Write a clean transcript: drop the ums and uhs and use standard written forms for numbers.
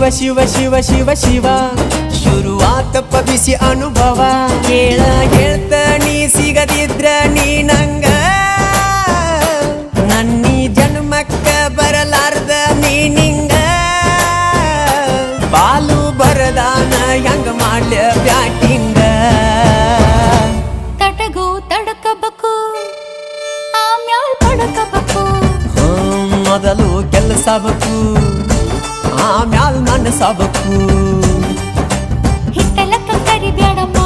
ಶಿವ ಶಿವ ಶಿವ ಶಿವ ಶಿವ ಶುರುವಾತಪ್ಪ ಬಿಸಿ ಅನುಭವ ಹೇಳ್ತ ನೀ ಸಿಗದಿದ್ರ ನೀ ನಂಗ ನನ್ನೀ ಜನ್ಮಕ್ಕ ಬರಲಾರ್ದ ನೀ ನಿಂಗ ಬಾಲು ಬರದಾನ ಹೆಂಗ ಮಾಡ್ಲ ಬ್ಯಾಟಿಂಗ ತಟಗೂ ತಡಕಬೇಕು ಆಮ್ಯಾಲ್ ಪಡಕಬೇಕು ಮೊದಲು ಕೆಲಸಬೇಕು ಆಮ್ಯಾಲ್ ಮನಸಬೇಕು ಹಿತ್ತಲಕ್ಕ ಕರಿಬ್ಯಾಡಮ್ಮ